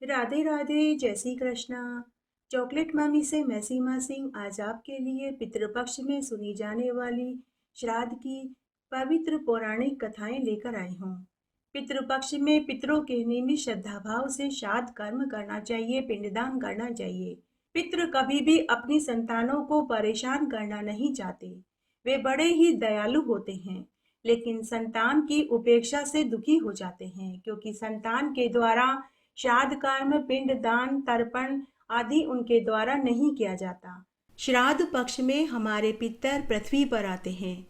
राधे राधे, जय श्री कृष्णा। चॉकलेट मामी से मैं सीमा सिंह आज आपके लिए पितृपक्ष में सुनी जाने वाली श्राद्ध की पवित्र पौराणिक कथाएं लेकर आई हूँ। पितृपक्ष में पितरों के नियमित श्रद्धा भाव से श्राद्ध कर्म करना चाहिए, पिंडदान करना चाहिए। पितृ कभी भी अपनी संतानों को परेशान करना नहीं चाहते। वे बड़े ही दयालु होते हैं, लेकिन संतान की उपेक्षा से दुखी हो जाते हैं, क्योंकि संतान के द्वारा श्राद्ध कर्म, पिंड दान, तर्पण आदि उनके द्वारा नहीं किया जाता। श्राद्ध पक्ष में हमारे पितर पृथ्वी पर आते हैं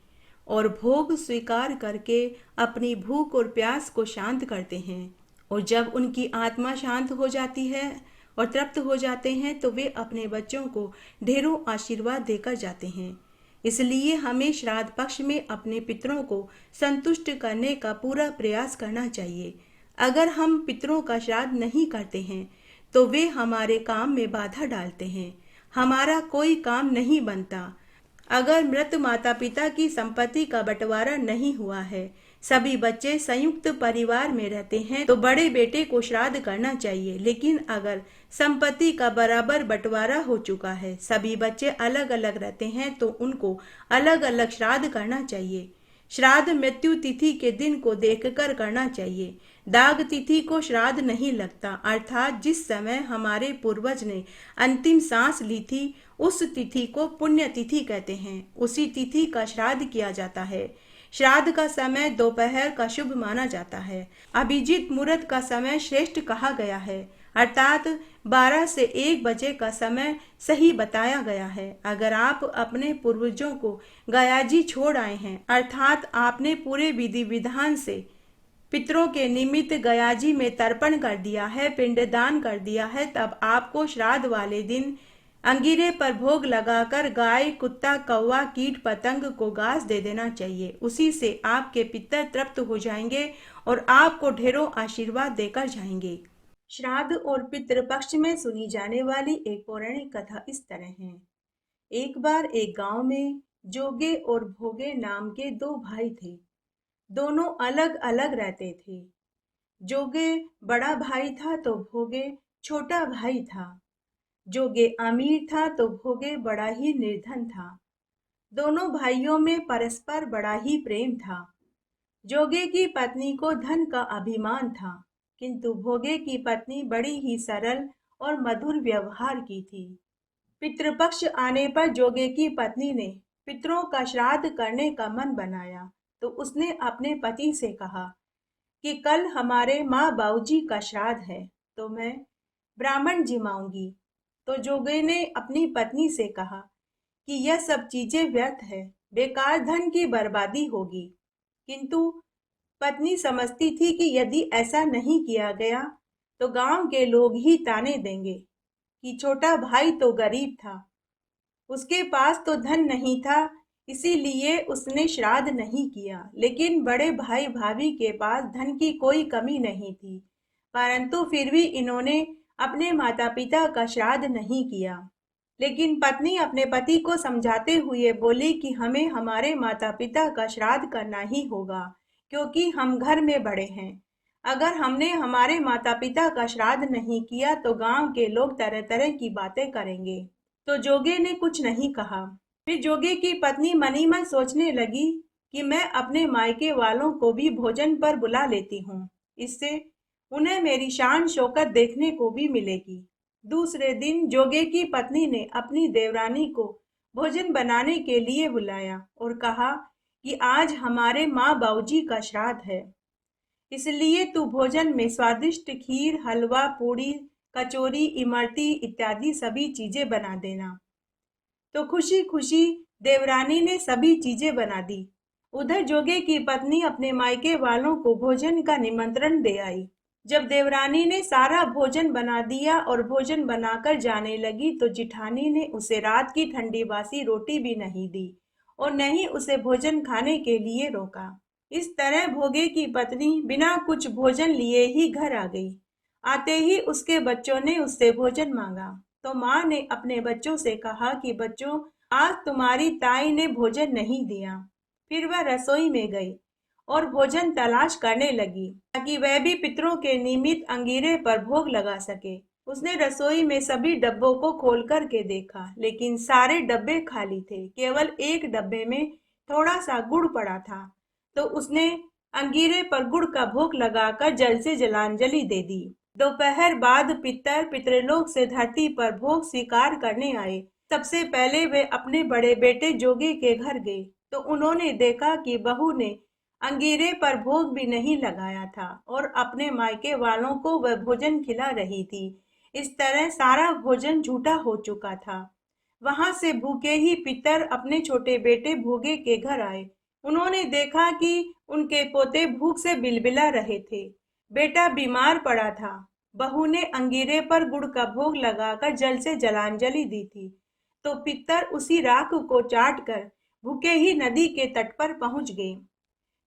और भोग स्वीकार करके अपनी भूख और प्यास को शांत करते हैं। और जब उनकी आत्मा शांत हो जाती है और तृप्त हो जाते हैं तो वे अपने बच्चों को ढेरों आशीर्वाद देकर जाते हैं। इसलिए हमें श्राद्ध पक्ष में अपने पितरों को संतुष्ट करने का पूरा प्रयास करना चाहिए। अगर हम पितरों का श्राद्ध नहीं करते हैं तो वे हमारे काम में बाधा डालते हैं, हमारा कोई काम नहीं बनता। अगर मृत माता पिता की संपत्ति का बंटवारा नहीं हुआ है, सभी बच्चे संयुक्त परिवार में रहते हैं तो बड़े बेटे को श्राद्ध करना चाहिए। लेकिन अगर संपत्ति का बराबर बंटवारा हो चुका है, सभी बच्चे अलग अलग रहते हैं तो उनको अलग अलग श्राद्ध करना चाहिए। श्राद्ध मृत्यु तिथि के दिन को देखकर करना चाहिए। दाग तिथि को श्राद्ध नहीं लगता, अर्थात जिस समय हमारे पूर्वज ने अंतिम सांस ली थी उस तिथि को पुण्य तिथि कहते हैं। उसी तिथि का श्राद्ध किया जाता है। श्राद्ध का समय दोपहर का शुभ माना जाता है। अभिजीत मुहूर्त का समय श्रेष्ठ कहा गया है, अर्थात 12 से 1 बजे का समय सही बताया गया है। अगर आप अपने पूर्वजों को गयाजी छोड़ आए हैं, अर्थात आपने पूरे विधि विधान से पितरों के निमित्त गयाजी में तर्पण कर दिया है, पिंडदान कर दिया है, तब आपको श्राद्ध वाले दिन अंगीरे पर भोग लगाकर गाय, कुत्ता, कौवा, कीट पतंग को घास दे देना चाहिए। उसी से आपके पितर तृप्त हो जाएंगे और आपको ढेरों आशीर्वाद देकर जाएंगे। श्राद्ध और पितृपक्ष में सुनी जाने वाली एक पौराणिक कथा इस तरह है। एक बार एक गांव में जोगे और भोगे नाम के 2 भाई थे। दोनों अलग अलग रहते थे। जोगे बड़ा भाई था तो भोगे छोटा भाई था। जोगे अमीर था तो भोगे बड़ा ही निर्धन था। दोनों भाइयों में परस्पर बड़ा ही प्रेम था। जोगे की पत्नी को धन का अभिमान था, किंतु भोगे की पत्नी बड़ी ही सरल और मधुर व्यवहार की थी। पितृपक्ष आने पर जोगे की पत्नी ने पितरों का श्राद्ध करने का मन बनाया तो उसने अपने पति से कहा कि कल हमारे माँ बाबूजी का श्राद्ध है तो मैं ब्राह्मण जिमाऊंगी। तो जोगे ने अपनी पत्नी से कहा कि यह सब चीजें व्यर्थ है, बेकार धन की बर्बादी होगी। किंतु पत्नी समझती थी कि यदि ऐसा नहीं किया गया तो गांव के लोग ही ताने देंगे कि छोटा भाई तो गरीब था, उसके पास तो धन नहीं था, इसीलिए उसने श्राद्ध नहीं किया। लेकिन बड़े भाई भाभी के पास धन की कोई कमी नहीं थी, परंतु फिर भी इन्होंने अपने माता पिता का श्राद्ध नहीं किया। लेकिन पत्नी अपने पति को समझाते हुए बोली कि हमें हमारे माता पिता का श्राद्ध करना ही होगा, क्योंकि हम घर में बड़े हैं। अगर हमने हमारे माता पिता का श्राद्ध नहीं किया तो गांव के लोग तरह तरह की बातें करेंगे। तो जोगे ने कुछ नहीं कहा। फिर जोगे की पत्नी मनी मन सोचने लगी कि मैं अपने मायके वालों को भी भोजन पर बुला लेती हूँ, इससे उन्हें मेरी शान शौकत देखने को भी मिलेगी। दूसरे दिन जोगे की पत्नी ने अपनी देवरानी को भोजन बनाने के लिए बुलाया और कहा कि आज हमारे माँ बाबूजी का श्राद्ध है, इसलिए तू भोजन में स्वादिष्ट खीर, हलवा, पूड़ी, कचौरी, इमरती इत्यादि सभी चीजें बना देना। तो खुशी खुशी देवरानी ने सभी चीजें बना दी। उधर जोगे की पत्नी अपने मायके वालों को भोजन का निमंत्रण दे आई। जब देवरानी ने सारा भोजन बना दिया और भोजन बनाकर जाने लगी तो जिठानी ने उसे रात की ठंडी बासी रोटी भी नहीं दी और न ही उसे भोजन खाने के लिए रोका। इस तरह भोगे की पत्नी बिना कुछ भोजन लिए ही घर आ गई। आते ही उसके बच्चों ने उससे भोजन मांगा तो माँ ने अपने बच्चों से कहा कि बच्चों, आज तुम्हारी ताई ने भोजन नहीं दिया। फिर वह रसोई में गई और भोजन तलाश करने लगी ताकि वह भी पितरों के निमित्त अंगीरे पर भोग लगा सके। उसने रसोई में सभी डब्बों को खोल कर के देखा, लेकिन सारे डब्बे खाली थे। केवल एक डब्बे में थोड़ा सा गुड़ पड़ा था। तो उसने अंगीरे पर गुड़ का भोग लगाकर जल से जलांजलि दे दी। दोपहर बाद पितर पितृलोक से धरती पर भोग स्वीकार करने आए। सबसे पहले वे अपने बड़े बेटे जोगी के घर गए, तो उन्होंने देखा कि बहू ने अंगीरे पर भोग भी नहीं लगाया था और अपने मायके वालों को वह भोजन खिला रही थी। इस तरह सारा भोजन झूठा हो चुका था। वहां से भूखे ही पितर अपने छोटे बेटे भोगे के घर आए। उन्होंने देखा कि उनके पोते भूख से बिलबिला रहे थे। बेटा बीमार पड़ा था। बहू ने अंगीरे पर गुड़ का भोग लगाकर जल से जलांजलि दी थी। तो पितर उसी राख को चाट कर भूखे ही नदी के तट पर पहुंच गए।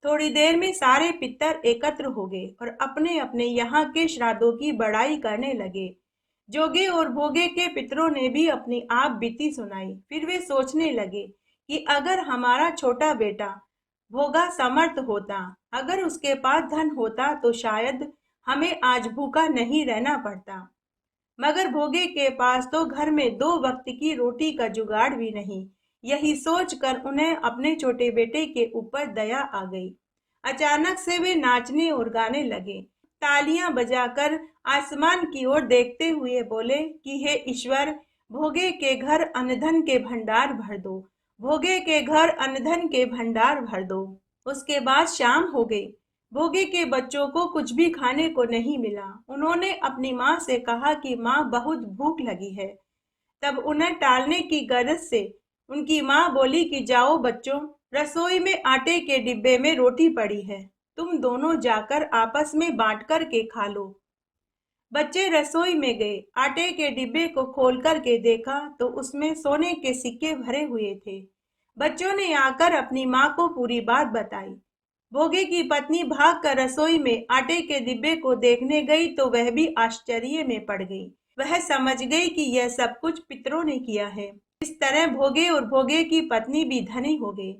थोड़ी देर में सारे पितर एकत्र हो गए और अपने अपने यहाँ के श्राद्धों की बड़ाई करने लगे। जोगे और भोगे के पितरों ने भी अपनी आप बीती सुनाई। फिर वे सोचने लगे कि अगर हमारा छोटा बेटा भोगा समर्थ होता, अगर उसके पास धन होता तो शायद हमें आज भूखा नहीं रहना पड़ता। मगर भोगे के पास तो घर में 2 वक्त की रोटी का जुगाड़ भी नहीं। यही सोचकर उन्हें अपने छोटे बेटे के ऊपर दया आ गई। अचानक से वे नाचने और गाने लगे। तालियां बजाकर आसमान की ओर देखते हुए बोले कि हे ईश्वर, भोगे के घर अन्न-धन के भंडार भर दो। भोगे के घर अन्न-धन के भंडार भर दो। उसके बाद शाम हो गई। भोगे के बच्चों को कुछ भी खाने को नहीं मिला। उन्होंने अपनी माँ से कहा कि माँ, बहुत भूख लगी है। तब उन्हें टालने की गरज से उनकी माँ बोली कि जाओ बच्चों, रसोई में आटे के डिब्बे में रोटी पड़ी है, तुम दोनों जाकर आपस में बांट कर के खा लो। बच्चे रसोई में गए। आटे के डिब्बे को खोल कर के देखा तो उसमें सोने के सिक्के भरे हुए थे। बच्चों ने आकर अपनी माँ को पूरी बात बताई। भोगे की पत्नी भागकर रसोई में आटे के डिब्बे को देखने गई तो वह भी आश्चर्य में पड़ गई। वह समझ गई कि यह सब कुछ पितरों ने किया है। इस तरह भोगे और भोगे की पत्नी भी धनी हो गई,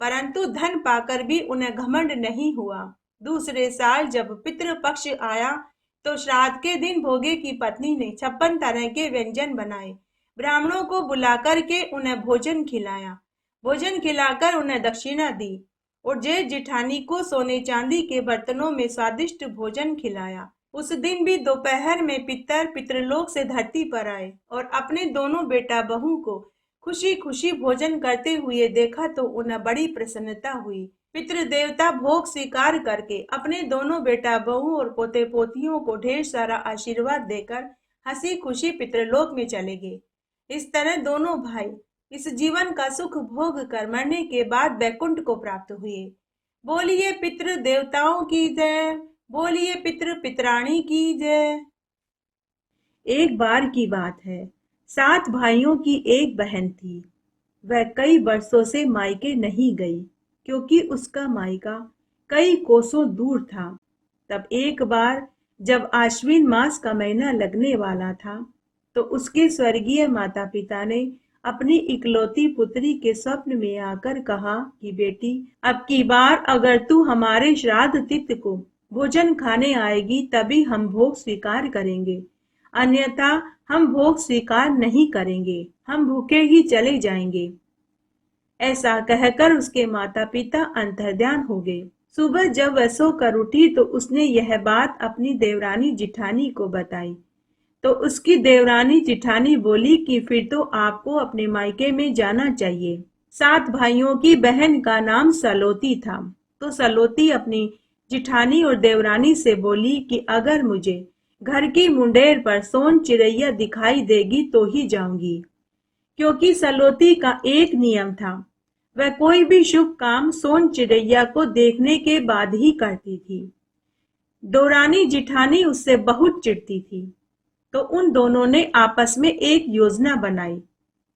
परंतु धन पाकर भी उन्हें घमंड नहीं हुआ। दूसरे साल जब पितृ पक्ष आया तो श्राद्ध के दिन भोगे की पत्नी ने 56 तरह के व्यंजन बनाए। ब्राह्मणों को बुलाकर के उन्हें भोजन खिलाया। भोजन खिलाकर उन्हें दक्षिणा दी और जेठ जिठानी को सोने चांदी के बर्तनों में स्वादिष्ट भोजन खिलाया। उस दिन भी दोपहर में पितर पितृलोक से धरती पर आए और अपने दोनों बेटा बहू को खुशी खुशी भोजन करते हुए देखा तो उन्हें बड़ी प्रसन्नता हुई। पितृ देवता भोग स्वीकार करके अपने दोनों बेटा बहू और पोते पोतियों को ढेर सारा आशीर्वाद देकर हंसी खुशी पितृलोक में चले गए। इस तरह दोनों भाई इस जीवन का सुख भोग कर मरने के बाद वैकुंठ को प्राप्त हुए। बोलिए पितृ देवताओं की जय, बोलिए पितृ पितराणी की जय। एक बार की बात है, 7 भाइयों की एक बहन थी। वह कई वर्षों से मायके नहीं गई क्योंकि उसका मायका कई कोसों दूर था। तब एक बार जब आश्विन मास का महीना लगने वाला था तो उसके स्वर्गीय माता पिता ने अपनी इकलौती पुत्री के स्वप्न में आकर कहा कि बेटी, अब की बार अगर तू हमारे श्राद्ध तिथि को भोजन खाने आएगी तभी हम भोग स्वीकार करेंगे, अन्यथा हम भोग स्वीकार नहीं करेंगे, हम भूखे ही चले जाएंगे। ऐसा कहकर उसके माता पिता अंतर्ध्यान हो गए। सुबह जब वह सोकर उठी तो उसने यह बात अपनी देवरानी जिठानी को बताई। तो उसकी देवरानी जिठानी बोली कि फिर तो आपको अपने मायके में जाना चाहिए। 7 भाइयों की बहन का नाम सलोती था। तो सलोती अपनी जिठानी और देवरानी से बोली कि अगर मुझे घर की मुंडेर पर सोन चिड़ैया दिखाई देगी तो ही जाऊंगी, क्योंकि सलोती का एक नियम था, वह कोई भी शुभ काम सोन चिड़ैया को देखने के बाद ही करती थी। देवरानी जिठानी उससे बहुत चिढ़ती थी। तो उन दोनों ने आपस में एक योजना बनाई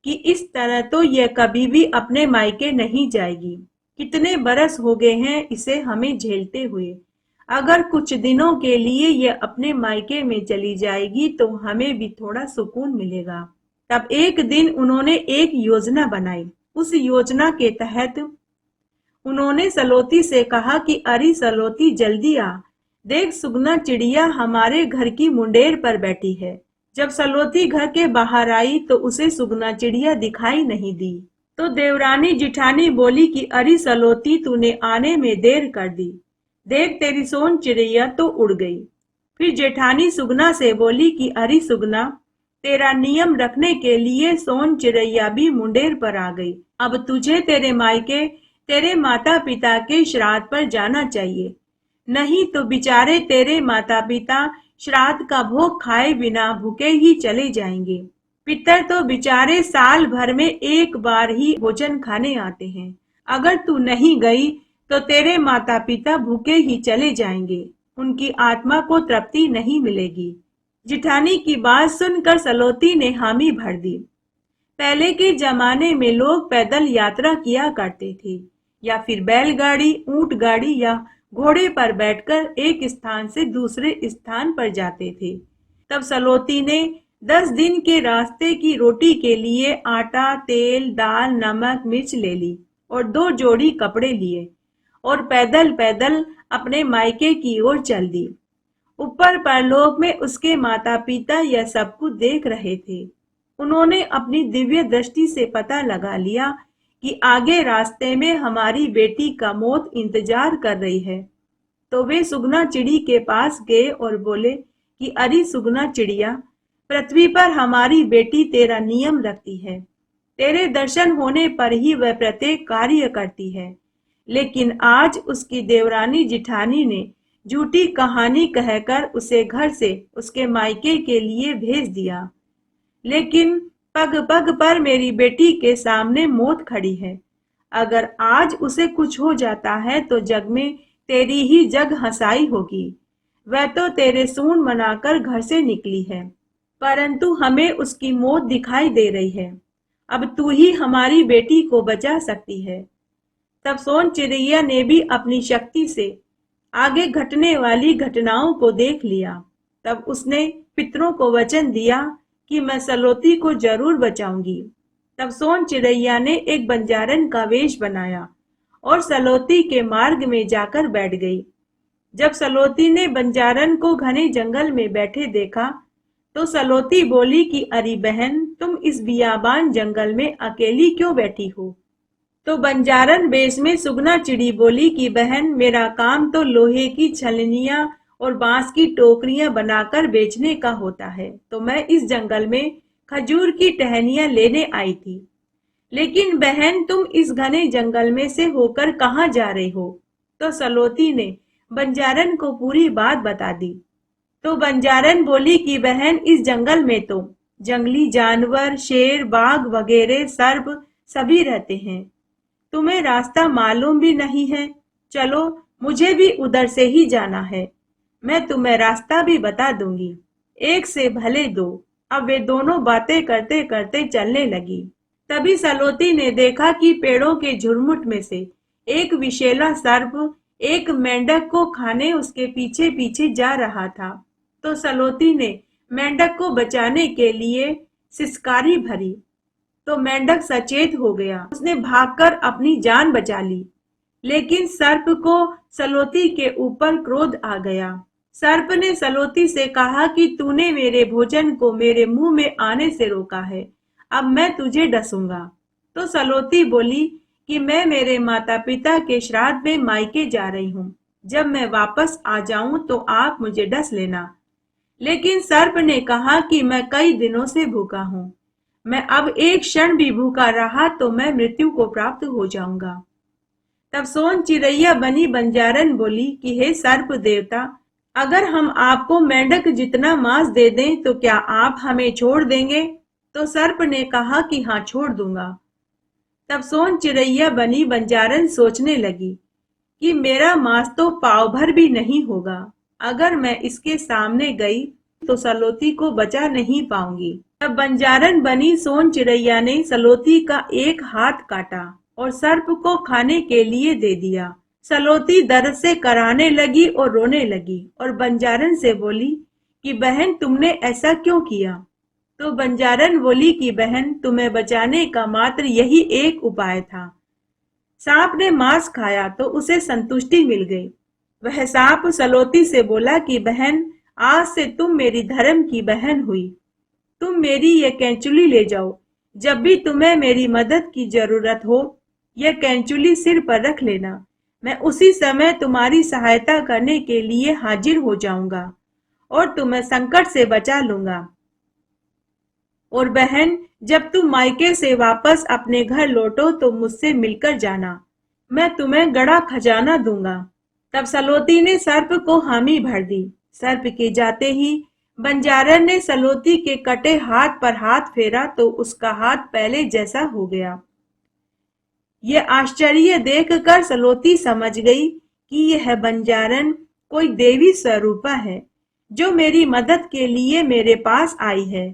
कि इस तरह तो यह कभी भी अपने मायके नहीं जाएगी। कितने बरस हो गए हैं इसे हमें झेलते हुए, अगर कुछ दिनों के लिए यह अपने मायके में चली जाएगी तो हमें भी थोड़ा सुकून मिलेगा। तब एक दिन उन्होंने एक योजना बनाई। उस योजना के तहत उन्होंने सलोती से कहा कि अरे सलोती जल्दी आ, देख सुगना चिड़िया हमारे घर की मुंडेर पर बैठी है। जब सलोती घर के बाहर आई तो उसे सुगना चिड़िया दिखाई नहीं दी। तो देवरानी जिठानी बोली कि अरे सलोती तूने आने में देर कर दी, देख तेरी सोन चिड़िया तो उड़ गई। फिर जेठानी सुगना से बोली कि अरे सुगना, तेरा नियम रखने के लिए सोन चिड़ैया भी मुंडेर पर आ गई। अब तुझे तेरे मायके तेरे माता पिता के श्राद्ध पर जाना चाहिए, नहीं तो बेचारे तेरे माता पिता श्राद्ध का भोग खाए बिना भूखे ही चले जाएंगे। पितर तो बेचारे साल भर में एक बार ही भोजन खाने आते हैं। अगर तू नहीं गई तो तेरे माता पिता भूखे ही चले जाएंगे, उनकी आत्मा को तृप्ति नहीं मिलेगी। जिठानी की बात सुनकर सलोती ने हामी भर दी। पहले के जमाने में लोग पैदल यात्रा किया करते थे या फिर बैलगाड़ी, ऊंट गाड़ी या घोड़े पर बैठकर एक स्थान से दूसरे स्थान पर जाते थे। तब सलोती ने 10 दिन के रास्ते की रोटी के लिए आटा, तेल, दाल, नमक, मिर्च ले ली और 2 जोड़ी कपड़े लिए और पैदल पैदल अपने मायके की ओर चल दी। ऊपर परलोक में उसके माता पिता यह सब कुछ देख रहे थे। उन्होंने अपनी दिव्य दृष्टि से पता लगा लिया कि आगे रास्ते में हमारी बेटी का मौत इंतजार कर रही है। तो वे सुगना चिड़ी के पास गए और बोले कि अरे सुगना चिड़िया, पृथ्वी पर हमारी बेटी तेरा नियम रखती है, तेरे दर्शन होने पर ही वह प्रत्येक कार्य करती है। लेकिन आज उसकी देवरानी जिठानी ने झूठी कहानी कहकर उसे घर से उसके मायके के लिए भेज दिया। लेकिन पग पग पर मेरी बेटी के सामने मौत खड़ी है। अगर आज उसे कुछ हो जाता है तो जग में तेरी ही जग हंसाई होगी। वह तो तेरे सूंड मनाकर घर से निकली है, परंतु हमें उसकी मौत दिखाई दे रही है। अब तू ही हमारी बेटी को बचा सकती है। तब सोन चिड़ैया ने भी अपनी शक्ति से आगे घटने वाली घटनाओं को देख लिया। तब उसने पितरों को वचन दिया कि मैं सलोती को जरूर बचाऊंगी। तब सोन चिड़ैया ने एक बंजारन का वेश बनाया और सलोती के मार्ग में जाकर बैठ गई। जब सलोती ने बंजारन को घने जंगल में बैठे देखा तो सलोती बोली कि अरे बहन, तुम इस बियाबान जंगल में अकेली क्यों बैठी हो? तो बंजारन वेश में सुगना चिड़ी बोली कि बहन, मेरा काम तो लोहे की छलनियां और बांस की टोकरियां बनाकर बेचने का होता है, तो मैं इस जंगल में खजूर की टहनियां लेने आई थी। लेकिन बहन, तुम इस घने जंगल में से होकर कहाँ जा रहे हो? तो सलोती ने बंजारन को पूरी बात बता दी। तो बंजारन बोली कि बहन, इस जंगल में तो जंगली जानवर, शेर, बाघ वगैरह सर्प सभी रहते हैं। तुम्हें रास्ता मालूम भी नहीं है। चलो, मुझे भी उधर से ही जाना है, मैं तुम्हें रास्ता भी बता दूंगी। एक से भले दो। अब वे दोनों बातें करते करते चलने लगी। तभी सलोती ने देखा कि पेड़ों के झुरमुट में से एक विषैला सर्प एक मेंढक को खाने उसके पीछे पीछे जा रहा था। तो सलोती ने मेंढक को बचाने के लिए सिसकारी भरी तो मेंढक सचेत हो गया। उसने भागकर अपनी जान बचा ली। लेकिन सर्प को सलोती के ऊपर क्रोध आ गया। सर्प ने सलोती से कहा कि तूने मेरे भोजन को मेरे मुंह में आने से रोका है, अब मैं तुझे डसूंगा। तो सलोती बोली कि मैं मेरे माता पिता के श्राद्ध में मायके जा रही हूँ, जब मैं वापस आ जाऊं तो आप मुझे डस लेना। लेकिन सर्प ने कहा कि मैं कई दिनों से भूखा हूँ, मैं अब एक क्षण भी भूखा रहा तो मैं मृत्यु को प्राप्त हो जाऊंगा। तब सोन चिड़ैया बनी बंजारन बोली कि हे सर्प देवता, अगर हम आपको मेंढक जितना मांस दे दें तो क्या आप हमें छोड़ देंगे? तो सर्प ने कहा कि हाँ, छोड़ दूंगा। तब सोन चिड़ैया बनी बंजारन सोचने लगी कि मेरा मांस तो पाव भर भी नहीं होगा। अगर मैं इसके सामने गई तो सलोती को बचा नहीं पाऊंगी। तब बंजारन बनी सोन चिड़ैया ने सलोती का एक हाथ काटा और सर्प को खाने के लिए दे दिया। सलोती दर्द से कराहने लगी और रोने लगी और बंजारन से बोली कि बहन, तुमने ऐसा क्यों किया? तो बंजारन बोली कि बहन, तुम्हें बचाने का मात्र यही एक उपाय था। सांप ने मांस खाया तो उसे संतुष्टि मिल गई। वह सांप सलोती से बोला कि बहन, आज से तुम मेरी धर्म की बहन हुई। तुम मेरी ये कैंचुली ले जाओ। जब भी तुम्हें मेरी मदद की जरूरत हो, यह कैंचुली सिर पर रख लेना। मैं उसी समय तुम्हारी सहायता करने के लिए हाजिर हो जाऊंगा और तुम्हें संकट से बचा लूंगा। और बहन, जब तुम मायके से वापस अपने घर लौटो तो मुझसे मिलकर जाना। मैं तुम्हें गड़ा खजाना दूंगा। तब सलोती ने सर्प को हामी भर दी। सर्प के जाते ही बंजारन ने सलोती के कटे हाथ पर हाथ फेरा तो उसका हाथ पहले जैसा हो गया। ये आश्चर्य देखकर सलोती समझ गई कि यह बंजारन कोई देवी स्वरूपा है जो मेरी मदद के लिए मेरे पास आई है।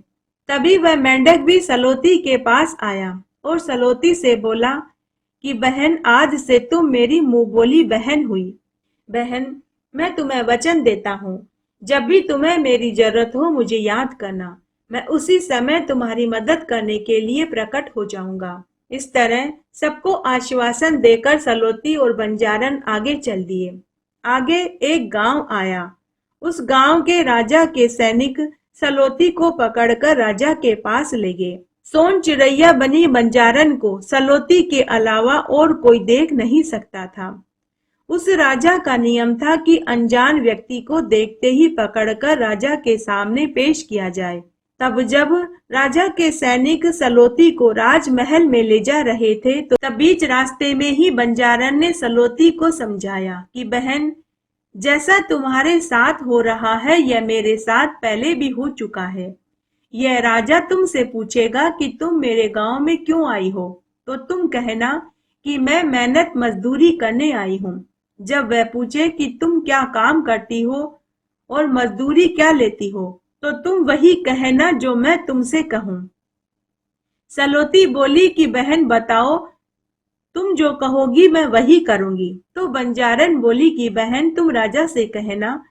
तभी वह मेंढक भी सलोती के पास आया और सलोती से बोला कि बहन, आज से तुम मेरी मुंह बोली बहन हुई। बहन, मैं तुम्हें वचन देता हूँ, जब भी तुम्हें मेरी जरूरत हो मुझे याद करना। मैं उसी समय तुम्हारी मदद करने के लिए प्रकट हो जाऊंगा। इस तरह सबको आश्वासन देकर सलोती और बंजारन आगे चल दिए। आगे एक गांव आया। उस गांव के राजा के सैनिक सलोती को पकड़कर राजा के पास ले गए। सोन चिड़ैया बनी बंजारन को सलोती के अलावा और कोई देख नहीं सकता था। उस राजा का नियम था कि अनजान व्यक्ति को देखते ही पकड़कर राजा के सामने पेश किया जाए। तब जब राजा के सैनिक सलोती को राजमहल में ले जा रहे थे तो तब बीच रास्ते में ही बंजारन ने सलोती को समझाया कि बहन, जैसा तुम्हारे साथ हो रहा है यह मेरे साथ पहले भी हो चुका है। यह राजा तुमसे पूछेगा कि तुम मेरे गांव में क्यों आई हो, तो तुम कहना कि मैं मेहनत मजदूरी करने आई हूँ। जब वह पूछे कि तुम क्या काम करती हो और मजदूरी क्या लेती हो, तो तुम वही कहना जो मैं तुमसे कहूँ। सलोती बोली कि बहन बताओ, तुम जो कहोगी मैं वही करूंगी। तो बंजारन बोली कि बहन, तुम राजा से कहना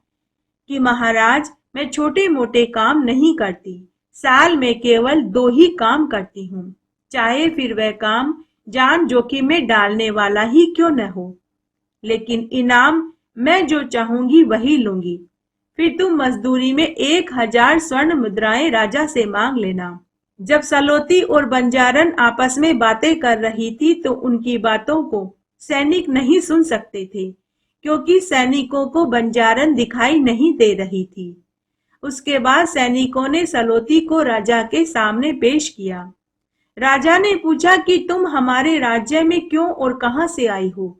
कि महाराज, मैं छोटे मोटे काम नहीं करती। साल में केवल 2 ही काम करती हूँ, चाहे फिर वह काम जान जोखिम में डालने वाला ही क्यों न हो। लेकिन इनाम मैं जो चाहूंगी वही लूंगी। फिर तुम मजदूरी में 1000 स्वर्ण मुद्राएं राजा से मांग लेना। जब सलोती और बंजारन आपस में बातें कर रही थी तो उनकी बातों को सैनिक नहीं सुन सकते थे, क्योंकि सैनिकों को बंजारन दिखाई नहीं दे रही थी। उसके बाद सैनिकों ने सलोती को राजा के सामने पेश किया। राजा ने पूछा कि तुम हमारे राज्य में क्यों और कहां से आई हो।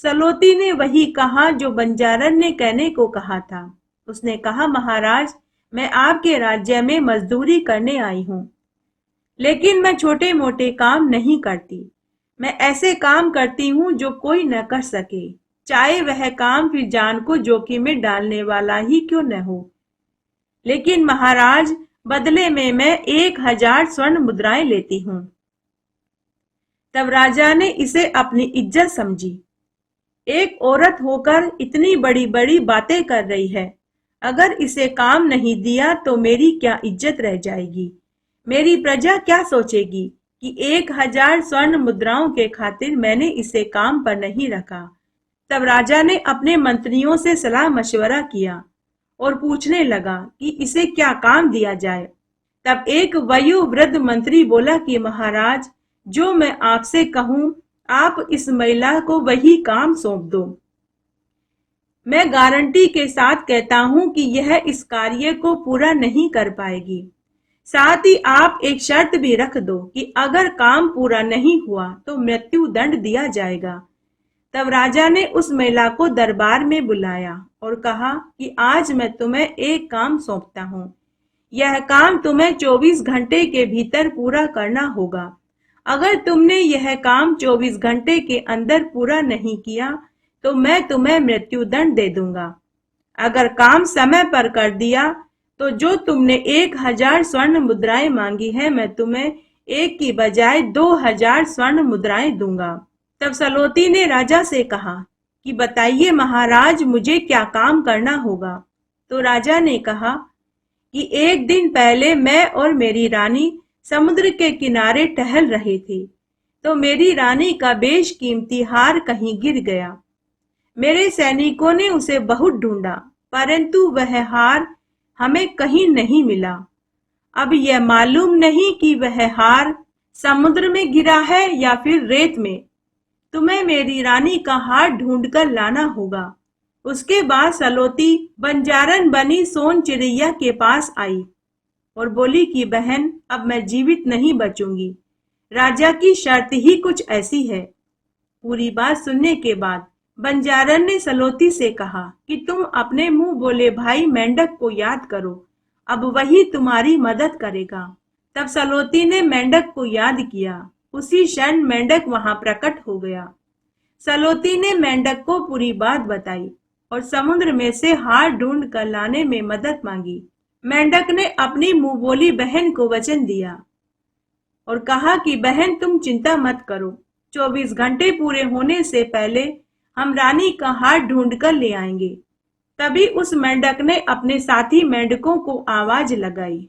सलोती ने वही कहा जो बंजारन ने कहने को कहा था। उसने कहा, महाराज, मैं आपके राज्य में मजदूरी करने आई हूँ, लेकिन मैं छोटे मोटे काम नहीं करती। मैं ऐसे काम करती हूँ जो कोई न कर सके, चाहे वह काम फिर जान को जोखिम में डालने वाला ही क्यों न हो। लेकिन महाराज, बदले में मैं 1000 स्वर्ण मुद्राएं लेती हूँ। तब राजा ने इसे अपनी इज्जत समझी। एक औरत होकर इतनी बड़ी बड़ी बातें कर रही है, अगर इसे काम नहीं दिया तो मेरी क्या इज्जत रह जाएगी। मेरी प्रजा क्या सोचेगी कि 1000 स्वर्ण मुद्राओं के खातिर मैंने इसे काम पर नहीं रखा। तब राजा ने अपने मंत्रियों से सलाह मशवरा किया और पूछने लगा कि इसे क्या काम दिया जाए। तब एक वयोवृद्ध मंत्री बोला कि महाराज, जो मैं आपसे कहूँ आप इस महिला को वही काम सौंप दो। मैं गारंटी के साथ कहता हूँ कि यह इस कार्य को पूरा नहीं कर पाएगी। साथ ही आप एक शर्त भी रख दो कि अगर काम पूरा नहीं हुआ तो मृत्यु दंड दिया जाएगा। तब राजा ने उस महिला को दरबार में बुलाया और कहा कि आज मैं तुम्हें एक काम सौंपता हूँ। यह काम तुम्हें 24 घंटे के भीतर पूरा करना होगा। अगर तुमने यह काम 24 घंटे के अंदर पूरा नहीं किया तो मैं तुम्हें मृत्यु दंड दे दूंगा। अगर काम समय पर कर दिया तो जो तुमने 1000 स्वर्ण मुद्राएं मांगी है, मैं तुम्हें एक की बजाय 2000 स्वर्ण मुद्राएं दूंगा। तब सलोती ने राजा से कहा कि बताइए महाराज, मुझे क्या काम करना होगा। तो राजा ने कहा कि एक दिन पहले मैं और मेरी रानी समुद्र के किनारे टहल रहे थे, तो मेरी रानी का बेशकीमती हार कहीं गिर गया। मेरे सैनिकों ने उसे बहुत ढूंढा, परंतु वह हार हमें कहीं नहीं मिला। अब यह मालूम नहीं कि वह हार समुद्र में गिरा है या फिर रेत में। तुम्हें मेरी रानी का हार ढूंढकर लाना होगा। उसके बाद सलोती बंजारन बनी सोन चिड़ैया के पास आई और बोली कि बहन, अब मैं जीवित नहीं बचूंगी। राजा की शर्त ही कुछ ऐसी है। पूरी बात सुनने के बाद बंजारन ने सलोती से कहा कि तुम अपने मुंह बोले भाई मेंढक को याद करो, अब वही तुम्हारी मदद करेगा। तब सलोती ने मेंढक को याद किया। उसी क्षण मेंढक वहां प्रकट हो गया। सलोती ने मेंढक को पूरी बात बताई और समुद्र में से हार ढूंढ कर लाने में मदद मांगी। मेंढक ने अपनी मुंह बोली बहन को वचन दिया और कहा कि बहन, तुम चिंता मत करो, 24 घंटे पूरे होने से पहले हम रानी का हार ढूंढ कर ले आएंगे। तभी उस मेंढक ने अपने साथी मेंढकों को आवाज लगाई।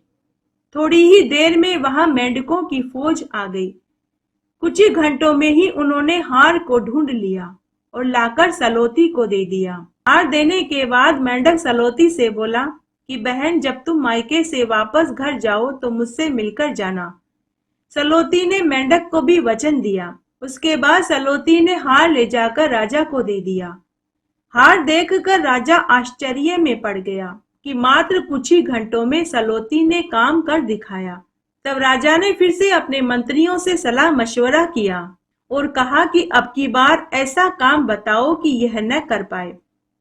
थोड़ी ही देर में वहां मेंढकों की फौज आ गई। कुछ ही घंटों में ही उन्होंने हार को ढूंढ लिया और लाकर सलोती को दे दिया। हार देने के बाद मेंढक सलोती से बोला कि बहन, जब तुम मायके से वापस घर जाओ तो मुझसे मिलकर जाना। सलोती ने मेंढक को भी वचन दिया। उसके बाद सलोती ने हार ले जाकर राजा को दे दिया। हार देखकर राजा आश्चर्य में पड़ गया कि मात्र कुछ ही घंटों में सलोती ने काम कर दिखाया। तब राजा ने फिर से अपने मंत्रियों से सलाह मशवरा किया और कहा कि अब की बार ऐसा काम बताओ कि यह न कर पाए,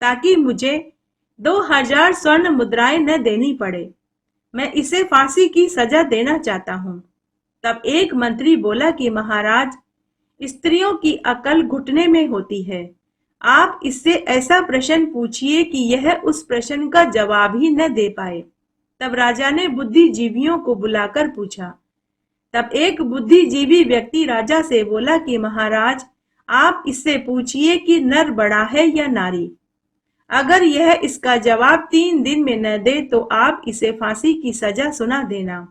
ताकि मुझे 2000 स्वर्ण मुद्राएं न देनी पड़े। मैं इसे फांसी की सजा देना चाहता हूँ। तब एक मंत्री बोला कि महाराज, स्त्रियों की अकल घुटने में होती है। आप इससे ऐसा प्रश्न पूछिए कि यह उस प्रश्न का जवाब ही न दे पाए। तब राजा ने बुद्धिजीवियों को बुलाकर पूछा। तब एक बुद्धिजीवी व्यक्ति राजा से बोला कि महाराज, आप इससे पूछिए कि नर बड़ा है या नारी। अगर यह इसका जवाब 3 दिन में न दे तो आप इसे फांसी की सजा सुना देना।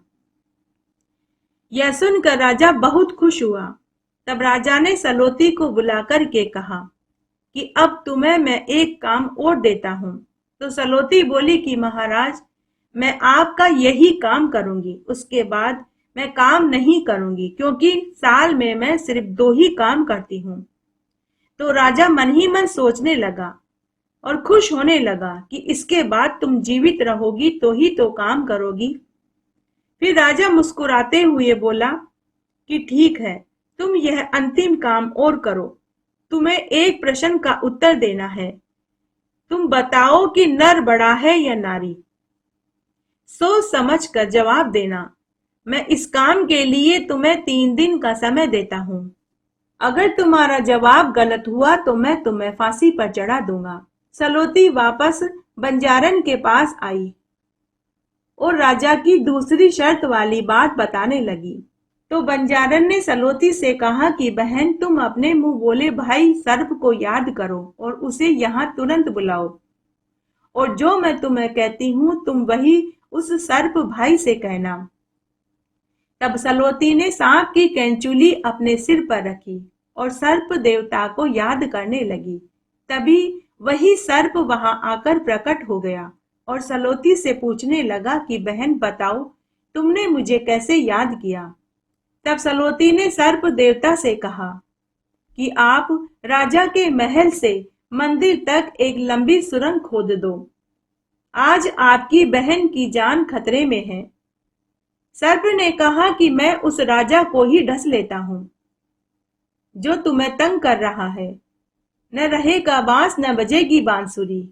यह सुनकर राजा बहुत खुश हुआ। तब राजा ने सलोती को बुलाकर के कहा कि अब तुम्हें मैं एक काम और देता हूँ। तो सलोती बोली कि महाराज, मैं आपका यही काम करूंगी, उसके बाद मैं काम नहीं करूंगी, क्योंकि साल में मैं सिर्फ 2 ही काम करती हूँ। तो राजा मन ही मन सोचने लगा और खुश होने लगा कि इसके बाद तुम जीवित रहोगी तो ही तो काम करोगी। फिर राजा मुस्कुराते हुए बोला कि ठीक है, तुम यह अंतिम काम और करो। तुम्हें एक प्रश्न का उत्तर देना है। तुम बताओ कि नर बड़ा है या नारी। सोच समझ कर जवाब देना। मैं इस काम के लिए तुम्हें 3 दिन का समय देता हूँ। अगर तुम्हारा जवाब गलत हुआ तो मैं तुम्हें फांसी पर चढ़ा दूंगा। सलोती वापस बंजारन के पास आई और राजा की दूसरी शर्त वाली बात बताने लगी। तो बंजारन ने सलोती से कहा कि बहन, तुम अपने मुंह बोले भाई सर्प को याद करो और उसे यहाँ तुरंत बुलाओ, और जो मैं तुम्हें कहती हूँ तुम वही उस सर्प भाई से कहना। तब सलोती ने सांप की कैंचुली अपने सिर पर रखी और सर्प देवता को याद करने लगी। तभी वही सर्प वहां आकर प्रकट हो गया और सलोती से पूछने लगा कि बहन बताओ, तुमने मुझे कैसे याद किया। तब सलोती ने सर्प देवता से कहा कि आप राजा के महल से मंदिर तक एक लंबी सुरंग खोद दो। आज आपकी बहन की जान खतरे में है। सर्प ने कहा कि मैं उस राजा को ही ढस लेता हूँ जो तुम्हें तंग कर रहा है। न रहेगा बांस न बजेगी बांसुरी।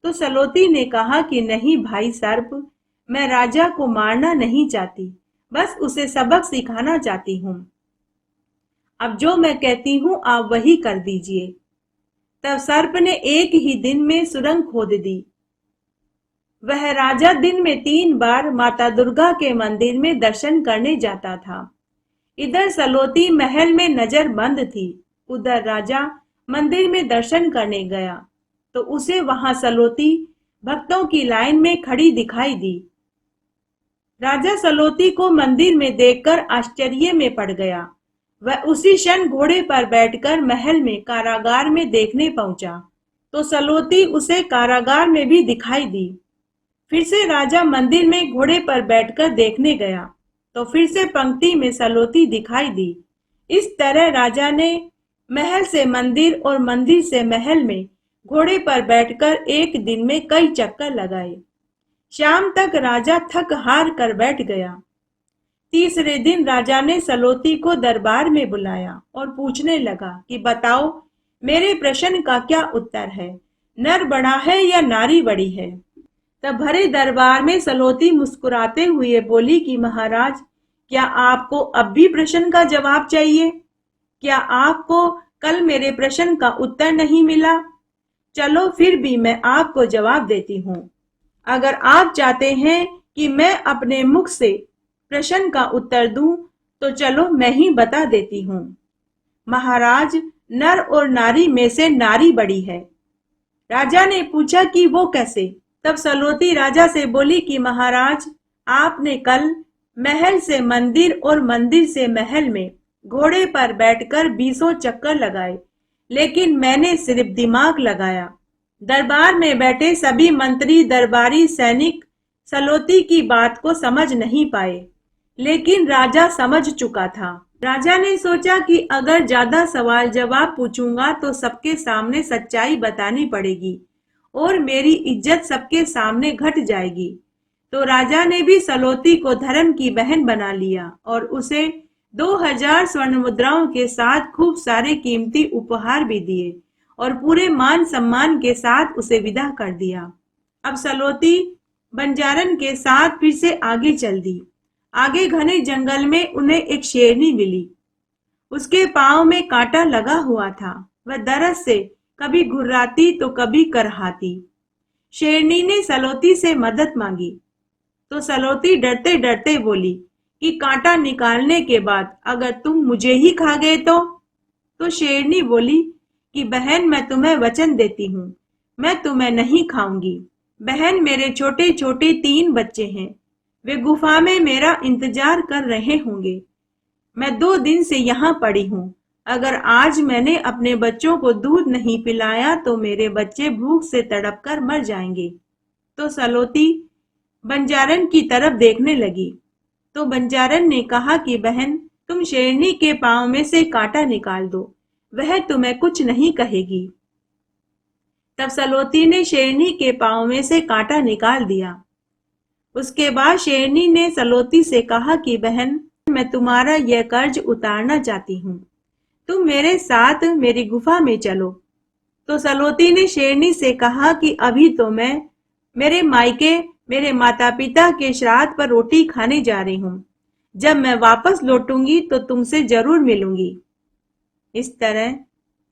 तो सलोती ने कहा कि नहीं भाई सर्प, मैं राजा को मारना नहीं चाहती, बस उसे सबक सिखाना चाहती हूँ। अब जो मैं कहती हूँ आप वही कर दीजिए। तब सर्प ने एक ही दिन में सुरंग खोद दी। वह राजा दिन में 3 बार माता दुर्गा के मंदिर में दर्शन करने जाता था। इधर सलोती महल में नजर बंद थी, उधर राजा मंदिर में दर्शन करने गया तो उसे वहां सलोती भक्तों की लाइन में खड़ी दिखाई दी। राजा सलोती को मंदिर में देखकर आश्चर्य में पड़ गया। वह उसी क्षण घोड़े पर बैठकर महल में कारागार में देखने पहुंचा तो सलोती उसे कारागार में भी दिखाई दी। फिर से राजा मंदिर में घोड़े पर बैठकर देखने गया तो फिर से पंक्ति में सलोती दिखाई दी। इस तरह राजा ने महल से मंदिर और मंदिर से महल में घोड़े पर बैठकर एक दिन में कई चक्कर लगाए। शाम तक राजा थक हार कर बैठ गया। तीसरे दिन राजा ने सलोती को दरबार में बुलाया और पूछने लगा कि बताओ, मेरे प्रश्न का क्या उत्तर है? नर बड़ा है या नारी बड़ी है? तब भरे दरबार में सलोती मुस्कुराते हुए बोली कि महाराज, क्या आपको अब भी प्रश्न का जवाब चाहिए? क्या आपको कल मेरे प्रश्न का उत्तर नहीं मिला? चलो फिर भी मैं आपको जवाब देती हूँ। अगर आप चाहते हैं कि मैं अपने मुख से प्रश्न का उत्तर दूं, तो चलो मैं ही बता देती हूँ। महाराज, नर और नारी में से नारी बड़ी है। राजा ने पूछा कि वो कैसे? तब सलोती राजा से बोली कि महाराज, आपने कल महल से मंदिर और मंदिर से महल में घोड़े पर बैठकर 20 चक्कर लगाए, लेकिन मैंने सिर्फ दिमाग लगाया। दरबार में बैठे सभी मंत्री, दरबारी, सैनिक सलोती की बात को समझ नहीं पाए, लेकिन राजा समझ चुका था। राजा ने सोचा कि अगर ज्यादा सवाल जवाब पूछूंगा तो सबके सामने सच्चाई बतानी पड़ेगी और मेरी इज्जत सबके सामने घट जाएगी। तो राजा ने भी सलोती को धर्म की बहन बना लिया और उसे 2000 स्वर्ण मुद्राओं के साथ खूब सारे कीमती उपहार भी दिए और पूरे मान सम्मान के साथ उसे विदा कर दिया। अब सलोती बंजारन के साथ फिर से आगे चल दी। आगे घने जंगल में उन्हें एक शेरनी मिली। उसके पांव में कांटा लगा हुआ था। वह दरद से कभी घुर्राती तो कभी करहाती। शेरनी ने सलोती से मदद मांगी तो सलोती डरते डरते बोली कि कांटा निकालने के बाद अगर तुम मुझे ही खा गए तो शेरनी बोली कि बहन, मैं तुम्हें वचन देती हूँ, मैं तुम्हें नहीं खाऊंगी। बहन, मेरे छोटे छोटे 3 बच्चे हैं, वे गुफा में मेरा इंतजार कर रहे होंगे। मैं 2 दिन से यहाँ पड़ी हूँ। अगर आज मैंने अपने बच्चों को दूध नहीं पिलाया तो मेरे बच्चे भूख से तड़प कर मर जाएंगे। तो सलोती बंजारन की तरफ देखने लगी तो बंजारन ने कहा कि बहन, तुम शेरनी के पांव में से कांटा निकाल दो, वह तुम्हें कुछ नहीं कहेगी। तब सलोती ने शेरनी के पांव में से कांटा निकाल दिया। उसके बाद शेरनी ने सलोती से कहा कि बहन, मैं तुम्हारा यह कर्ज उतारना चाहती हूँ, तुम मेरे साथ मेरी गुफा में चलो। तो सलोती ने शेरनी से कहा कि अभी तो मैं मेरे मायके, मेरे माता पिता के श्राद्ध पर रोटी खाने जा रही हूँ। जब मैं वापस लौटूंगी तो तुमसे जरूर मिलूंगी। इस तरह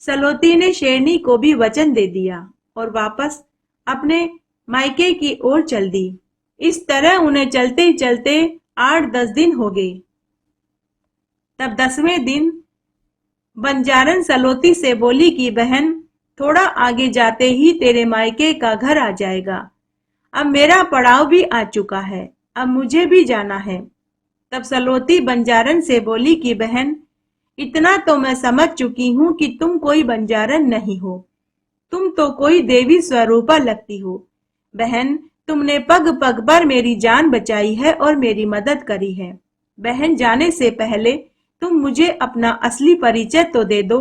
सलोती ने शेरनी को भी वचन दे दिया और वापस अपने मायके की ओर चल दी। इस तरह उन्हें चलते चलते 8-10 दिन हो गए। तब 10वें दिन बंजारन सलोती से बोली कि बहन, थोड़ा आगे जाते ही तेरे मायके का घर आ जाएगा। अब मेरा पड़ाव भी आ चुका है, अब मुझे भी जाना है। तब सलोती बंजारन से बोली कि बहन, इतना तो मैं समझ चुकी हूँ कि तुम कोई बंजारन नहीं हो, तुम तो कोई देवी स्वरूपा लगती हो। बहन, तुमने पग पग पर मेरी जान बचाई है और मेरी मदद करी है। बहन, जाने से पहले तुम मुझे अपना असली परिचय तो दे दो।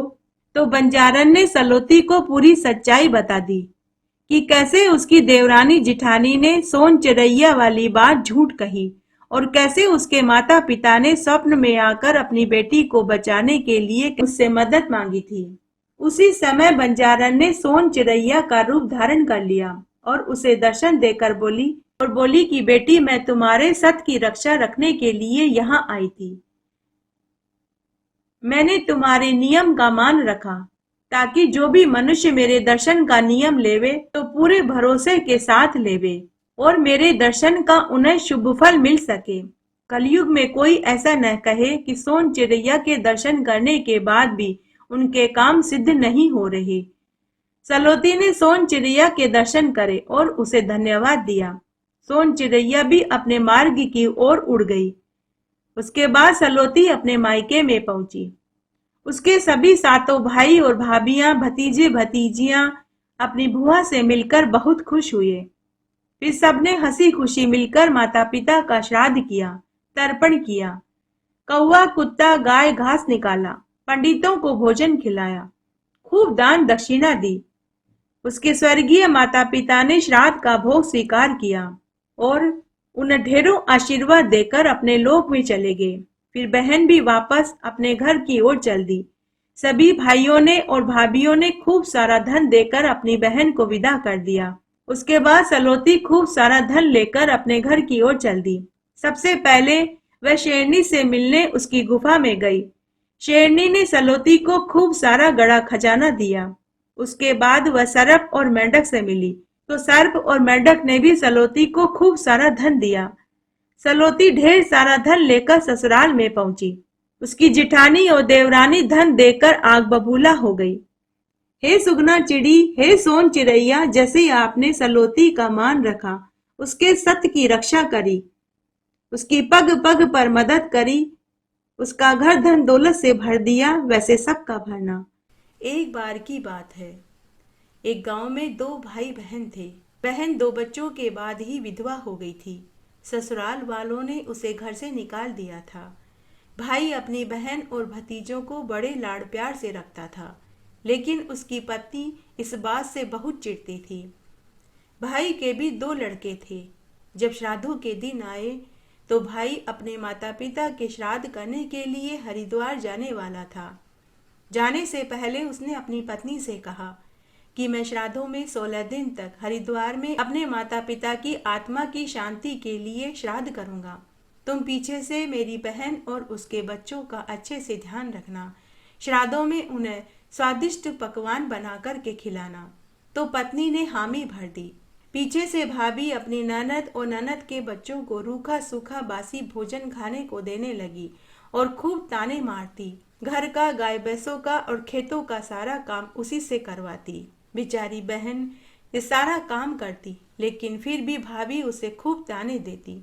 तो बंजारन ने सलोती को पूरी सच्चाई बता दी कि कैसे उसकी देवरानी जिठानी ने सोन चिरैया वाली बात झूठ कही और कैसे उसके माता पिता ने स्वप्न में आकर अपनी बेटी को बचाने के लिए उससे मदद मांगी थी। उसी समय बंजारन ने सोन चिरैया का रूप धारण कर लिया और उसे दर्शन देकर बोली कि बेटी, मैं तुम्हारे सत की रक्षा रखने के लिए यहाँ आई थी। मैंने तुम्हारे नियम का मान रखा ताकि जो भी मनुष्य मेरे दर्शन का नियम लेवे तो पूरे भरोसे के साथ लेवे और मेरे दर्शन का उन्हें शुभ फल मिल सके। कलयुग में कोई ऐसा न कहे कि सोन चिरैया के दर्शन करने के बाद भी उनके काम सिद्ध नहीं हो रहे। सलोती ने सोन चिरैया के दर्शन करे और उसे धन्यवाद दिया। सोन चिरैया भी अपने मार्ग की ओर उड़ गई। उसके बाद सलोती अपने मायके में पहुंची। उसके सभी सातों भाई और भाभियां, भतीजे भतीजियां अपनी बुआ से मिलकर बहुत खुश हुए। फिर सबने हंसी खुशी मिलकर माता पिता का श्राद्ध किया, तर्पण किया। कौवा कुत्ता गाय घास निकाला, पंडितों को भोजन खिलाया, खूब दान दक्षिणा दी। उसके स्वर्गीय माता पिता ने श्राद्ध का भोग स्वीकार किया और उन्हें ढेरों आशीर्वाद देकर अपने लोक में चले गए। फिर बहन भी वापस अपने घर की ओर चल दी। सभी भाइयों ने और भाभियों ने खूब सारा धन देकर अपनी बहन को विदा कर दिया। उसके बाद सलोती खूब सारा धन लेकर अपने घर की ओर चल दी। सबसे पहले वह शेरनी से मिलने उसकी गुफा में गई। शेरनी ने सलोती को खूब सारा गड़ा खजाना दिया। उसके बाद वह सर्प और मेंढक से मिली, तो सर्प और मेंढक ने भी सलोती को खूब सारा धन दिया। सलोती ढेर सारा धन लेकर ससुराल में पहुंची। उसकी जिठानी और देवरानी धन देकर आग बबूला हो गई। हे सुगना चिड़ी, हे सोन चिड़ैया, जैसे आपने सलोती का मान रखा, उसके सत्य की रक्षा करी, उसकी पग पग पर मदद करी, उसका घर धन दौलत से भर दिया, वैसे सबका भरना। एक बार की बात है, एक गांव में दो भाई बहन थे। बहन दो बच्चों के बाद ही विधवा हो गई थी। ससुराल वालों ने उसे घर से निकाल दिया था। भाई अपनी बहन और भतीजों को बड़े लाड़ प्यार से रखता था, लेकिन उसकी पत्नी इस बात से बहुत चिढ़ती थी। भाई के भी दो लड़के थे। जब श्राद्धों के दिन आए तो भाई अपने माता पिता के श्राद्ध करने के लिए हरिद्वार जाने वाला था। जाने से पहले उसने अपनी पत्नी से कहा कि मैं श्राद्धों में 16 दिन तक हरिद्वार में अपने माता पिता की आत्मा की शांति के लिए श्राद्ध करूंगा। तुम पीछे से मेरी बहन और उसके बच्चों का अच्छे से ध्यान रखना। श्राद्धों में उन्हें स्वादिष्ट पकवान बना कर के खिलाना। तो पत्नी ने हामी भर दी। पीछे से भाभी अपनी ननद और ननद के बच्चों को रूखा सूखा बासी भोजन खाने को देने लगी और खूब ताने मारती। घर का, गाय भैंसों का और खेतों का सारा काम उसी से करवाती। बेचारी बहन ये सारा काम करती, लेकिन फिर भी भाभी उसे खूब ताने देती।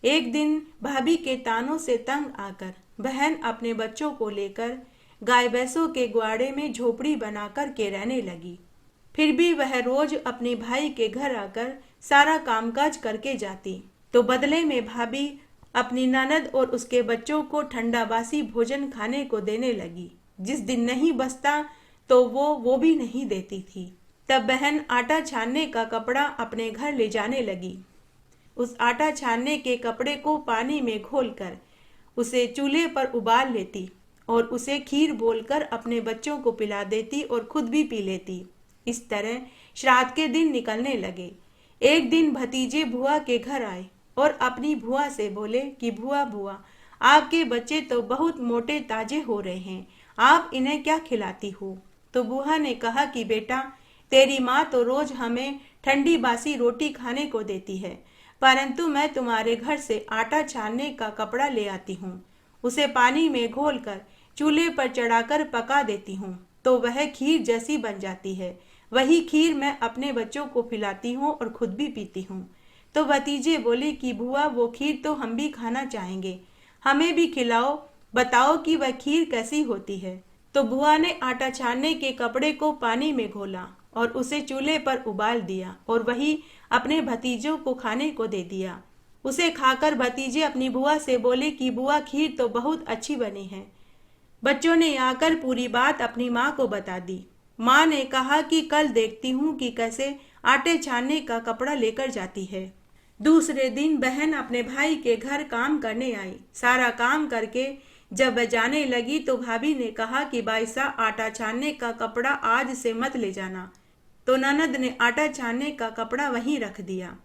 एक दिन भाभी के तानों से तंग आकर बहन अपने बच्चों को लेकर गाय भैंसों के ग्वाड़े में झोपड़ी बनाकर के रहने लगी। फिर भी वह रोज अपने भाई के घर आकर सारा कामकाज करके जाती, तो बदले में भाभी अपनी ननद और उसके बच्चों को ठंडा बासी भोजन खाने को देने लगी। जिस दिन नहीं बचता तो वो भी नहीं देती थी। तब बहन आटा छानने का कपड़ा अपने घर ले जाने लगी। उस आटा छानने के कपड़े को पानी में घोलकर उसे चूल्हे पर उबाल लेती और उसे खीर बोलकर अपने बच्चों को पिला देती और खुद भी पी लेती। इस तरह श्राद्ध के दिन निकलने लगे। एक दिन भतीजे बुआ के घर आए और अपनी बुआ से बोले कि बुआ बुआ, आपके बच्चे तो बहुत मोटे ताजे हो रहे हैं, आप इन्हें क्या खिलाती हो? तो बुआ ने कहा कि बेटा, तेरी माँ तो रोज हमें ठंडी बासी रोटी खाने को देती है, परंतु मैं तुम्हारे घर से आटा छानने का कपड़ा ले आती हूँ। उसे पानी में घोलकर चूल्हे पर चढ़ाकर पका देती हूँ, तो वह खीर जैसी बन जाती है। वही खीर मैं अपने बच्चों को पिलाती हूँ और खुद भी पीती हूँ। तो भतीजे बोले कि बुआ, वो खीर तो हम भी खाना चाहेंगे, हमें भी खिलाओ, बताओ कि वह खीर कैसी होती है। तो बुआ ने आटा छानने के कपड़े को पानी में घोला और उसे चूल्हे पर उबाल दिया और वही अपने भतीजों को खाने को दे दिया। उसे खाकर भतीजे अपनी बुआ से बोले कि बुआ, खीर तो बहुत अच्छी बनी है। बच्चों ने आकर पूरी बात अपनी माँ को बता दी। माँ ने कहा कि कल देखती हूँ कि कैसे आटे छानने का कपड़ा लेकर जाती है। दूसरे दिन बहन अपने भाई के घर काम करने आई। सारा काम करके जब वह जाने लगी तो भाभी ने कहा कि भाई साहब, आटा छानने का कपड़ा आज से मत ले जाना। तो ननद ने आटा छानने का कपड़ा वहीं रख दिया।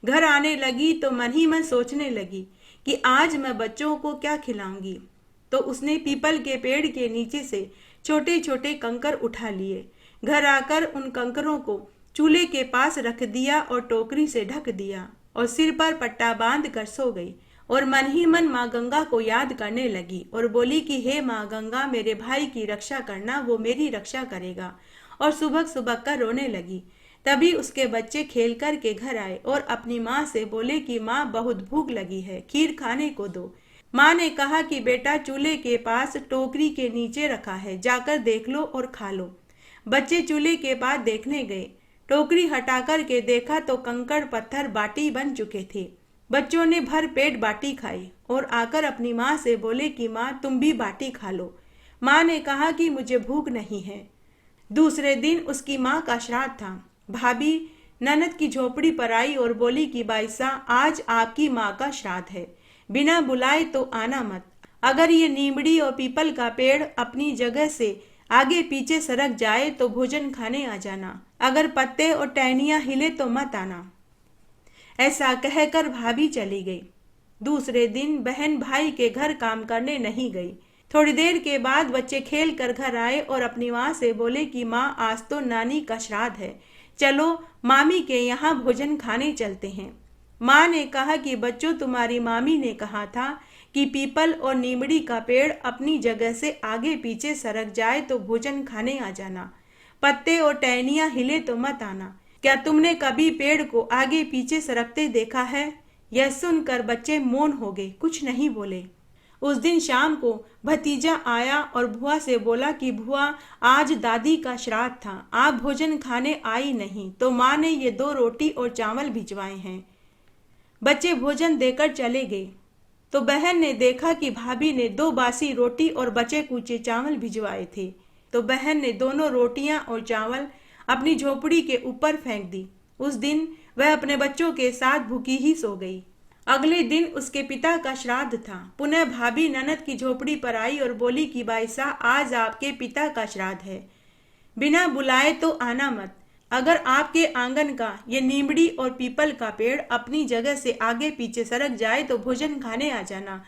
घर आने लगी तो मन ही मन सोचने लगी कि आज मैं बच्चों को क्या खिलाऊंगी। तो उसने पीपल के पेड़ के नीचे से छोटे छोटे कंकर उठा लिए। घर आकर उन कंकरों को चूल्हे के पास रख दिया और टोकरी से ढक दिया और सिर पर पट्टा बांध कर सो गई और मन ही मन माँ गंगा को याद करने लगी और बोली कि हे माँ गंगा, मेरे भाई की रक्षा करना, वो मेरी रक्षा करेगा। और सुबह सुबह कर रोने लगी। तभी उसके बच्चे खेल कर के घर आए और अपनी माँ से बोले कि माँ, बहुत भूख लगी है, खीर खाने को दो। माँ ने कहा कि बेटा चूल्हे के पास टोकरी के नीचे रखा है, जाकर देख लो और खा लो। बच्चे चूल्हे के पास देखने गए। टोकरी हटाकर के देखा तो कंकड़ पत्थर बाटी बन चुके थे। बच्चों ने भर पेट बाटी खाई और आकर अपनी माँ से बोले कि माँ तुम भी बाटी खा लो। माँ ने कहा कि मुझे भूख नहीं है। दूसरे दिन उसकी माँ का श्राद्ध था। भाभी ननद की झोपड़ी पर आई और बोली कि बाईसा आज आपकी माँ का श्राद्ध है, बिना बुलाए तो आना मत। अगर ये नीमड़ी और पीपल का पेड़ अपनी जगह से आगे पीछे सरक जाए तो भोजन खाने आ जाना। अगर पत्ते और टहनियाँ हिले तो मत आना। ऐसा कहकर भाभी चली गई। दूसरे दिन बहन भाई के घर काम करने नहीं गई। थोड़ी देर के बाद बच्चे खेल कर घर आए और अपनी माँ से बोले कि माँ आज तो नानी का श्राद्ध है, चलो मामी के यहाँ भोजन खाने चलते हैं। माँ ने कहा कि बच्चों तुम्हारी मामी ने कहा था कि पीपल और नीमड़ी का पेड़ अपनी जगह से आगे पीछे सरक जाए तो भोजन खाने आ जाना। पत्ते और टहनियाँ हिले तो मत आना। क्या तुमने कभी पेड़ को आगे पीछे सरकते देखा है? यह सुनकर बच्चे मौन हो गए, कुछ नहीं बोले। उस दिन शाम को भतीजा आया और बुआ से बोला कि बुआ आज दादी का श्राद्ध था, आप भोजन खाने आई नहीं तो माँ ने ये 2 रोटी और चावल भिजवाए हैं। बच्चे भोजन देकर चले गए तो बहन ने देखा कि भाभी ने 2 बासी रोटी और बचे कुचे चावल भिजवाए थे। तो बहन ने दोनों रोटियां और चावल अपनी झोपड़ी के ऊपर फेंक दी। उस दिन वह अपने बच्चों के साथ भूखी ही सो गई। अगले दिन उसके पिता का श्राद्ध था। पुनः भाभी ननद की झोपड़ी पर आई और बोली कि बाईसा आज आपके पिता का श्राद्ध है, बिना बुलाए तो आना मत। अगर आपके आंगन का ये नीमड़ी और पीपल का पेड़ अपनी जगह से आगे पीछे सरक जाए तो भोजन खाने आ जाना।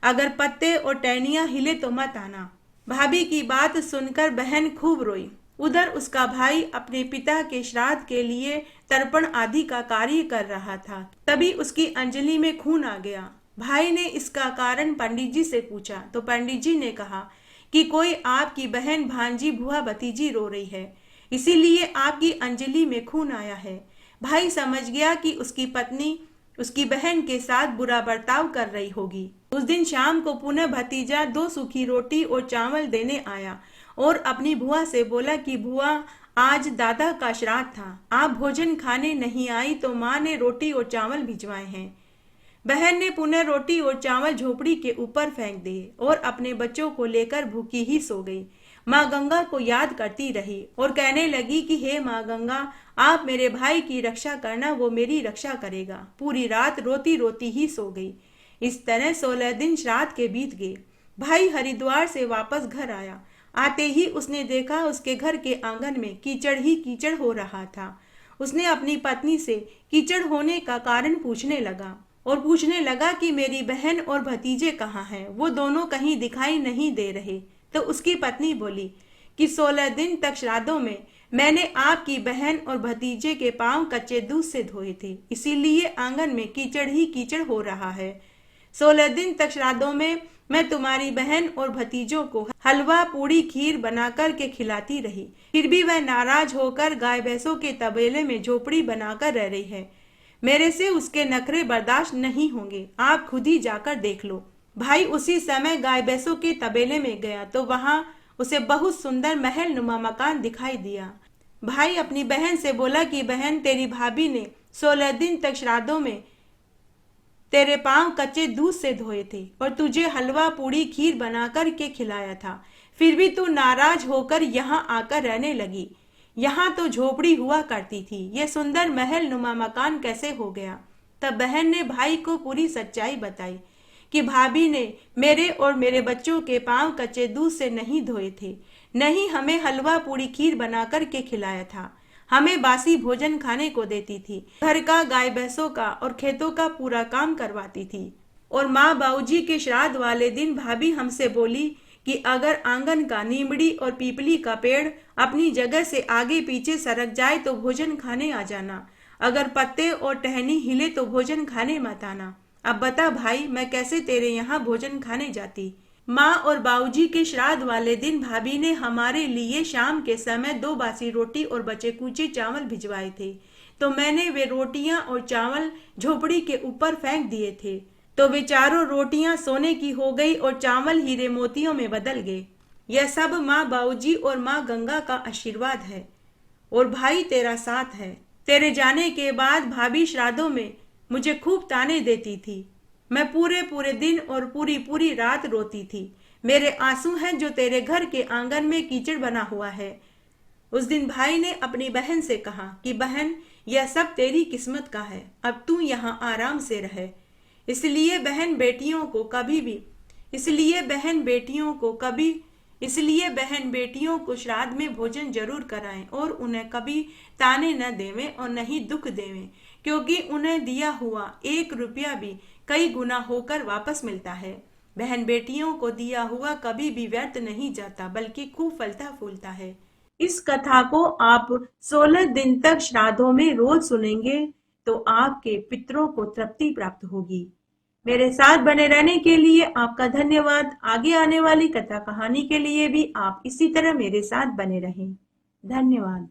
अगर पत्ते और टहनियाँ हिले तो मत आना। भाभी की बात सुनकर बहन खूब रोई। उधर उसका भाई अपने पिता के श्राद्ध के लिए तर्पण आदि का कार्य कर रहा था। तभी उसकी अंजलि में खून आ गया। भाई ने इसका कारण पंडित जी से पूछा तो पंडित जी ने कहा कि कोई आपकी बहन भांजी बुआ भतीजी रो रही है, इसीलिए आपकी अंजलि में खून आया है। भाई समझ गया कि उसकी पत्नी उसकी बहन के साथ बुरा बर्ताव कर रही होगी। उस दिन शाम को पुनः भतीजा 2 सूखी रोटी और चावल देने आया और अपनी बुआ से बोला कि बुआ आज दादा का श्राद्ध था, आप भोजन खाने नहीं आई तो माँ ने रोटी और चावल भिजवाए हैं। बहन ने पुनः रोटी और चावल झोपड़ी के ऊपर फेंक दिए और अपने बच्चों को लेकर भूखी ही सो गई। माँ गंगा को याद करती रही और कहने लगी कि हे माँ गंगा, आप मेरे भाई की रक्षा करना, वो मेरी रक्षा करेगा। पूरी रात रोती रोती ही सो गई। इस तरह 16 दिन श्राद्ध के बीत गए। भाई हरिद्वार से वापस घर आया। आते ही उसने देखा उसके घर के आंगन में कीचड़ ही कीचड़ हो रहा था। उसने अपनी पत्नी से कीचड़ होने का कारण पूछने लगा और पूछने लगा कि मेरी बहन और भतीजे कहाँ हैं, वो दोनों कहीं दिखाई नहीं दे रहे। तो उसकी पत्नी बोली कि 16 दिन तक श्राद्धों में मैंने आपकी बहन और भतीजे के पांव कच्चे दूध से धोए थे, इसीलिए आंगन में कीचड़ ही कीचड़ हो रहा है। 16 दिन तक श्राद्धों में मैं तुम्हारी बहन और भतीजों को हलवा पूड़ी खीर बनाकर के खिलाती रही, फिर भी वह नाराज होकर गाय भैंसों के तबेले में झोपड़ी बनाकर रह रही है। मेरे से उसके नखरे बर्दाश्त नहीं होंगे, आप खुद ही जाकर देख लो। भाई उसी समय गाय भैंसों के तबेले में गया तो वहां उसे बहुत सुंदर महल नुमा मकान दिखाई दिया। भाई अपनी बहन से बोला कि बहन, तेरी भाभी ने 16 दिन तक श्राद्धों में तेरे पांव कच्चे दूध से धोए थे और तुझे हलवा पूड़ी खीर बनाकर के खिलाया था, फिर भी तू नाराज होकर यहाँ आकर रहने लगी। यहाँ तो झोपड़ी हुआ करती थी, ये सुंदर महल नुमा मकान कैसे हो गया? तब बहन ने भाई को पूरी सच्चाई बताई कि भाभी ने मेरे और मेरे बच्चों के पांव कच्चे दूध से नहीं धोए थे, नहीं हमें हलवा पूड़ी खीर बनाकर के खिलाया था, हमें बासी भोजन खाने को देती थी, घर का गाय भैंसों का और खेतों का पूरा काम करवाती थी। और माँ बाबूजी के श्राद्ध वाले दिन भाभी हमसे बोली कि अगर आंगन का नीमड़ी और पीपली का पेड़ अपनी जगह से आगे पीछे सरक जाए तो भोजन खाने आ जाना, अगर पत्ते और टहनी हिले तो भोजन खाने मत आना। अब बता भाई, मैं कैसे तेरे यहाँ भोजन खाने जाती? माँ और बाबूजी के श्राद्ध वाले दिन भाभी ने हमारे लिए शाम के समय 2 बासी रोटी और बचे कुचे चावल भिजवाए थे, तो मैंने वे रोटियां और चावल झोपड़ी के ऊपर फेंक दिए थे। तो वे चारों रोटियां सोने की हो गई और चावल हीरे मोतियों में बदल गए। यह सब माँ बाऊजी और माँ गंगा का आशीर्वाद है। और भाई तेरा साथ है। तेरे जाने के बाद भाभी श्राद्धों में मुझे खूब ताने देती थी। मैं पूरे पूरे दिन और पूरी पूरी रात रोती थी। मेरे आंसू हैं जो तेरे घर के आंगन में कीचड़ बना हुआ है। उस दिन भाई ने अपनी बहन से कहा कि बहन, यह सब तेरी किस्मत का है, अब तू यहाँ आराम से रहे। इसलिए बहन बेटियों को कभी भी इसलिए बहन बेटियों को कभी इसलिए बहन बेटियों को श्राद्ध में भोजन जरूर कराएं और उन्हें कभी ताने न देवें और न ही दुख देवें, क्योंकि उन्हें दिया हुआ 1 रुपया भी कई गुना होकर वापस मिलता है। बहन बेटियों को दिया हुआ कभी भी व्यर्थ नहीं जाता, बल्कि खूब फलता फूलता है। इस कथा को आप 16 दिन तक श्राद्धों में रोज सुनेंगे तो आपके पितरों को तृप्ति प्राप्त होगी। मेरे साथ बने रहने के लिए आपका धन्यवाद। आगे आने वाली कथा कहानी के लिए भी आप इसी तरह मेरे साथ बने रहें। धन्यवाद।